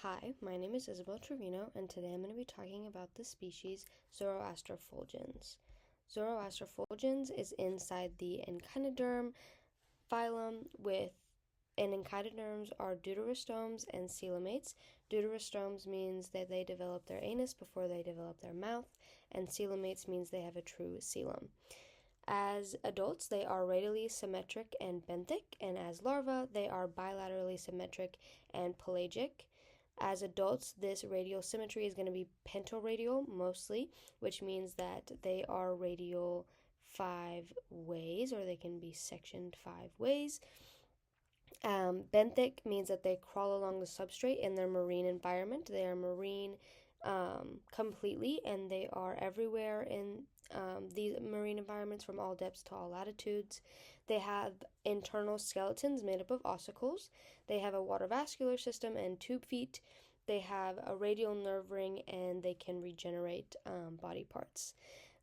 Hi, my name is Isabel Trevino, and today I'm going to be talking about the species Zoroaster Fulgens. Zoroaster Fulgens is inside the Echinoderm phylum and echinoderms are deuterostomes and coelomates. Deuterostomes means that they develop their anus before they develop their mouth, and coelomates means they have a true coelom. As adults, they are radially symmetric and benthic, and as larvae, they are bilaterally symmetric and pelagic. As adults, this radial symmetry is going to be pentaradial mostly, which means that they are radial 5 ways, or they can be sectioned 5 ways. Benthic means that they crawl along the substrate in their marine environment. They are marine completely, and they are everywhere in these marine environments from all depths to all latitudes. They have internal skeletons made up of ossicles. They have a water vascular system and tube feet. They have a radial nerve ring, and they can regenerate body parts.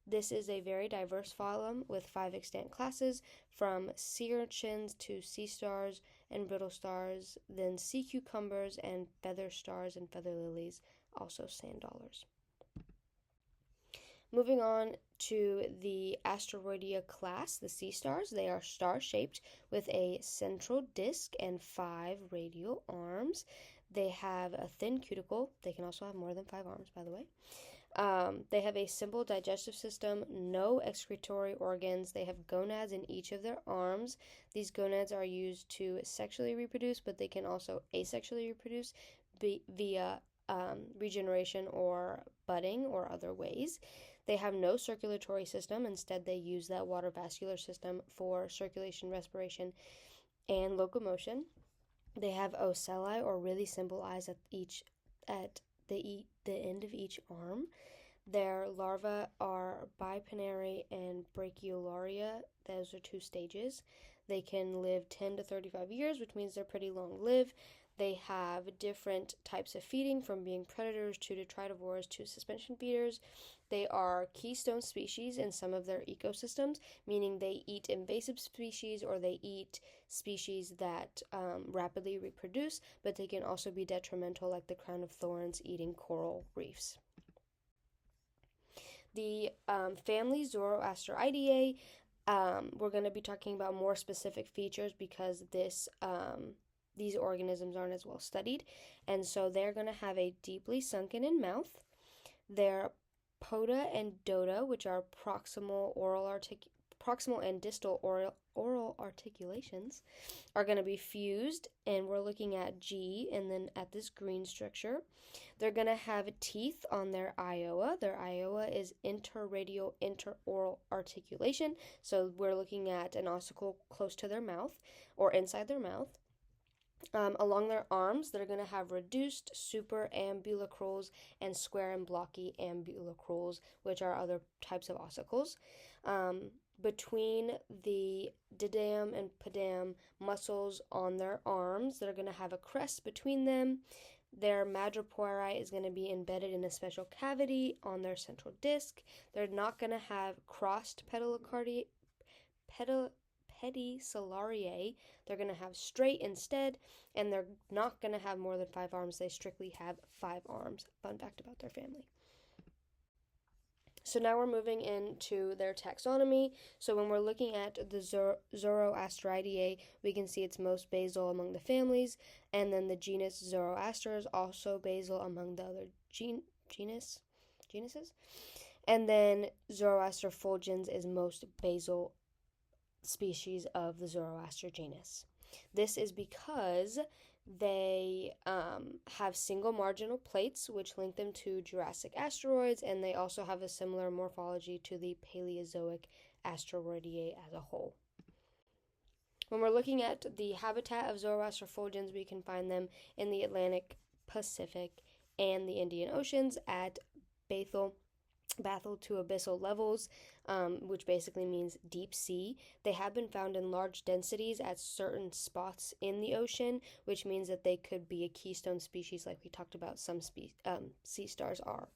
This is a very diverse phylum with 5 extant classes, from sea urchins to sea stars and brittle stars, then sea cucumbers and feather stars and feather lilies, also sand dollars. Moving on to the Asteroidea class, the sea stars. They are star-shaped with a central disc and 5 radial arms. They have a thin cuticle. They can also have more than 5 arms, by the way. They have a simple digestive system, no excretory organs. They have gonads in each of their arms. These gonads are used to sexually reproduce, but they can also asexually reproduce via regeneration or budding or other ways. They have no circulatory system. Instead, they use that water vascular system for circulation, respiration, and locomotion. They have ocelli, or really simple eyes, at the end of each arm. Their larvae are bipennary and brachiolaria. Those are 2 stages. They can live 10 to 35 years, which means they're pretty long-lived. They have different types of feeding, from being predators to detritivores to suspension feeders. They are keystone species in some of their ecosystems, meaning they eat invasive species or they eat species that rapidly reproduce, but they can also be detrimental, like the crown of thorns eating coral reefs. The family Zoroasteridae, we're going to be talking about more specific features because these organisms aren't as well studied, and so they're going to have a deeply sunken in mouth. Their poda and dota, which are proximal and distal oral articulations, are going to be fused, and we're looking at G and then at this green structure. They're going to have teeth on their ioa. Their ioa is interradial interoral articulation, so we're looking at an ossicle close to their mouth or inside their mouth. Along their arms, they're going to have reduced superambulacrals and square and blocky ambulacrals, which are other types of ossicles. Between the diadem and pedem muscles on their arms, they're going to have a crest between them. Their madrepori is going to be embedded in a special cavity on their central disc. They're not going to have crossed pedicellariae. They're going to have straight instead, and they're not going to have more than 5 arms. They strictly have 5 arms. Fun fact about their family. So now we're moving into their taxonomy. So when we're looking at the Zoroasteridae, we can see it's most basal among the families, and then the genus Zoroaster is also basal among the other genuses. And then Zoroaster Fulgens is most basal species of the Zoroaster genus. This is because they have single marginal plates, which link them to Jurassic asteroids, and they also have a similar morphology to the Paleozoic Asteroideae as a whole. When we're looking at the habitat of Zoroaster Fulgens, we can find them in the Atlantic, Pacific, and the Indian Oceans at bathyl to abyssal levels, which basically means deep sea. They have been found in large densities at certain spots in the ocean, which means that they could be a keystone species, like we talked about some sea stars are.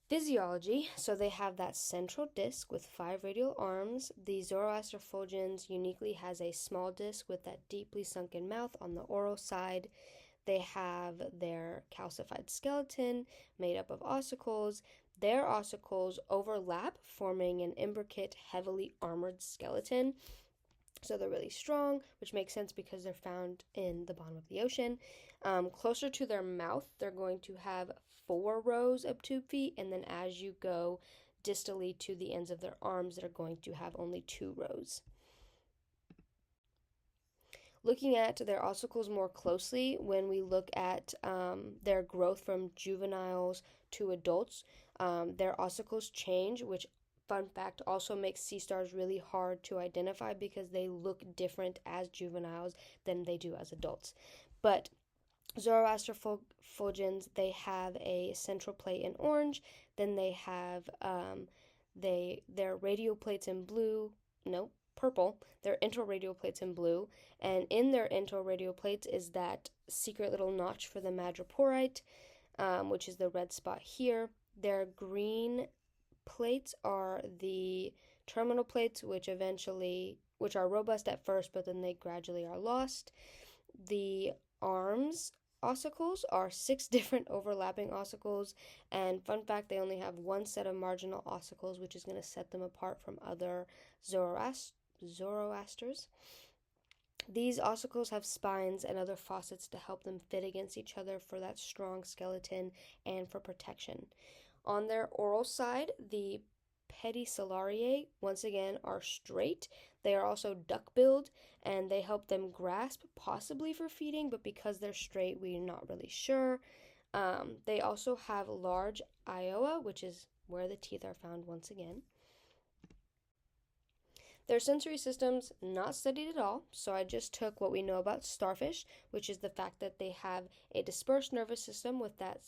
Physiology, so they have that central disc with 5 radial arms. The Zoroaster Fulgens uniquely has a small disc with that deeply sunken mouth on the oral side. They have their calcified skeleton made up of ossicles. Their ossicles overlap, forming an imbricate, heavily armored skeleton. So they're really strong, which makes sense because they're found in the bottom of the ocean. Closer to their mouth, they're going to have 4 rows of tube feet, and then as you go distally to the ends of their arms, they're going to have only 2 rows. Looking at their ossicles more closely, when we look at their growth from juveniles to adults, their ossicles change, which, fun fact, also makes sea stars really hard to identify because they look different as juveniles than they do as adults. But Zoroaster Fulgens, they have a central plate in orange, then they have their radial plates in purple, their interradial plates in blue, and in their interradial plates is that secret little notch for the madreporite, which is the red spot here. Their green plates are the terminal plates, which are robust at first, but then they gradually are lost. The arms ossicles are 6 different overlapping ossicles, and fun fact, they only have 1 set of marginal ossicles, which is going to set them apart from other Zoroasters. These ossicles have spines and other faucets to help them fit against each other for that strong skeleton and for protection. On their oral side, the pedicellariae, once again, are straight. They are also duck-billed, and they help them grasp, possibly for feeding, but because they're straight, we're not really sure. They also have large ioa, which is where the teeth are found once again. Their sensory system's not studied at all, so I just took what we know about starfish, which is the fact that they have a dispersed nervous system with that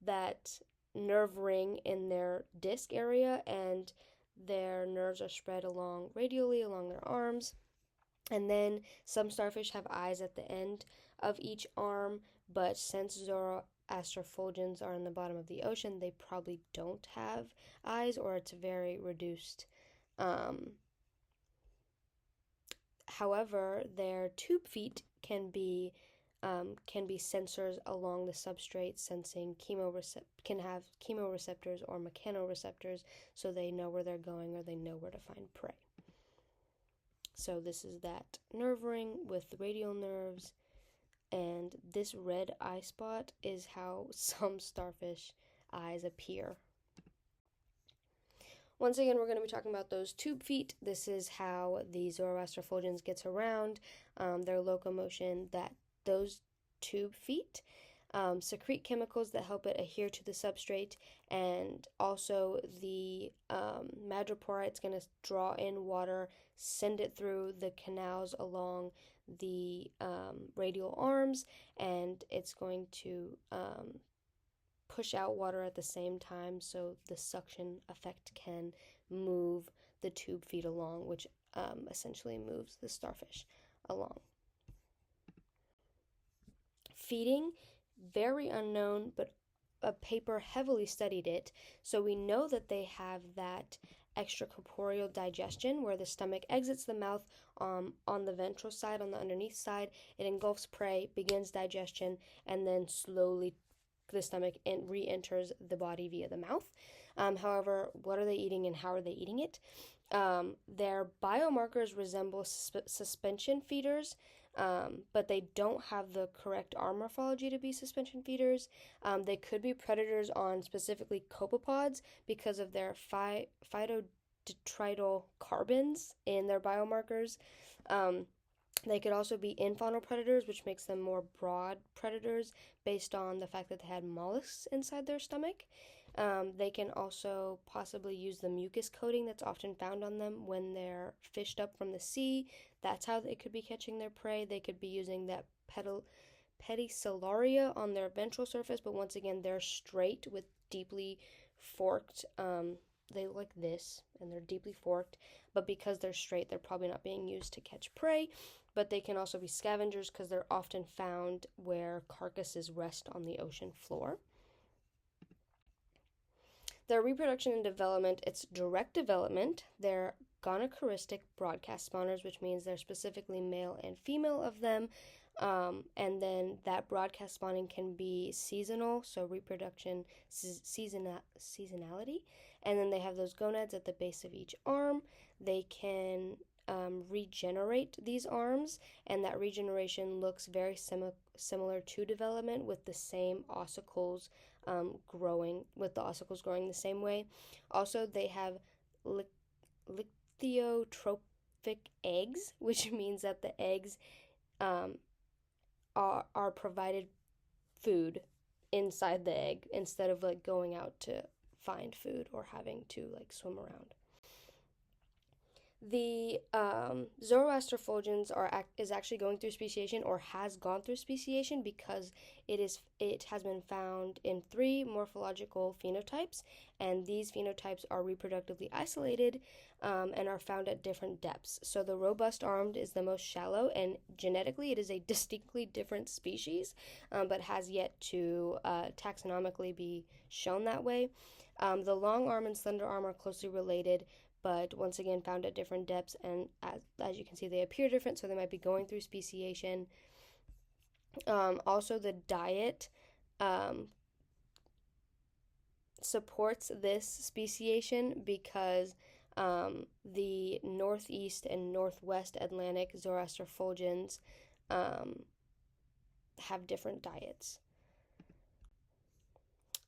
that nerve ring in their disc area, and their nerves are spread radially along their arms. And then some starfish have eyes at the end of each arm, but since Zoroaster Fulgens are in the bottom of the ocean, they probably don't have eyes, or it's very reduced. However, their tube feet can be sensors along the substrate, sensing can have chemoreceptors or mechanoreceptors, so they know where they're going or they know where to find prey. So this is that nerve ring with radial nerves, and this red eye spot is how some starfish eyes appear. Once again, we're going to be talking about those tube feet. This is how the Zoroaster Fulgens gets around, their locomotion. That those tube feet secrete chemicals that help it adhere to the substrate, and also the madreporite is going to draw in water, send it through the canals along the radial arms, and it's going to push out water at the same time, so the suction effect can move the tube feet along, which essentially moves the starfish along. Feeding, very unknown, but a paper heavily studied it, so we know that they have that extracorporeal digestion, where the stomach exits the mouth on the ventral side, on the underneath side. It engulfs prey, begins digestion, and then slowly the stomach re-enters the body via the mouth. However, what are they eating and how are they eating it? Their biomarkers resemble suspension feeders, but they don't have the correct arm morphology to be suspension feeders. They could be predators on specifically copepods because of their phytodetrital carbons in their biomarkers. They could also be infaunal predators, which makes them more broad predators based on the fact that they had mollusks inside their stomach. They can also possibly use the mucus coating that's often found on them when they're fished up from the sea. That's how they could be catching their prey. They could be using that pedicellariae on their ventral surface, but once again, they're straight with deeply forked they look like this, and they're deeply forked, but because they're straight, they're probably not being used to catch prey, but they can also be scavengers because they're often found where carcasses rest on the ocean floor. Their reproduction and development, it's direct development. They're gonochoristic broadcast spawners, which means they're specifically male and female of them. And then that broadcast spawning can be seasonal, so reproduction seasonality. And then they have those gonads at the base of each arm. They can regenerate these arms, and that regeneration looks very similar to development, with the same ossicles growing, with the ossicles growing the same way. Also, they have lithiotrophic eggs, which means that the eggs are provided food inside the egg instead of like going out to find food or having to like swim around. The Zoroaster Fulgens is actually going through speciation, or has gone through speciation, because it has been found in 3 morphological phenotypes, and these phenotypes are reproductively isolated and are found at different depths. So the robust armed is the most shallow, and genetically it is a distinctly different species, but has yet to taxonomically be shown that way. The long arm and slender arm are closely related, but once again found at different depths, and as you can see, they appear different, so they might be going through speciation. Also, the diet supports this speciation because the northeast and northwest Atlantic Zoroaster Fulgens have different diets.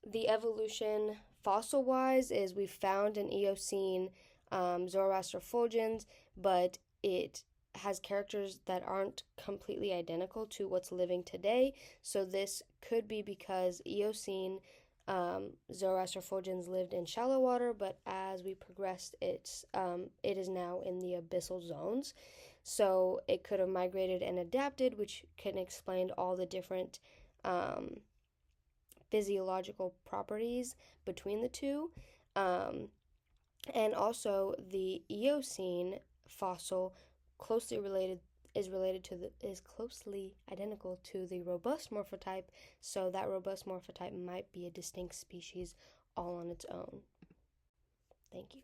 The evolution fossil-wise is we found an Eocene Zoroaster Fulgens, but it has characters that aren't completely identical to what's living today. So this could be because Eocene Zoroaster Fulgens lived in shallow water, but as we progressed, it is now in the abyssal zones. So it could have migrated and adapted, which can explain all the different physiological properties between the two. And also the Eocene fossil is closely identical to the robust morphotype, so that robust morphotype might be a distinct species all on its own. Thank you.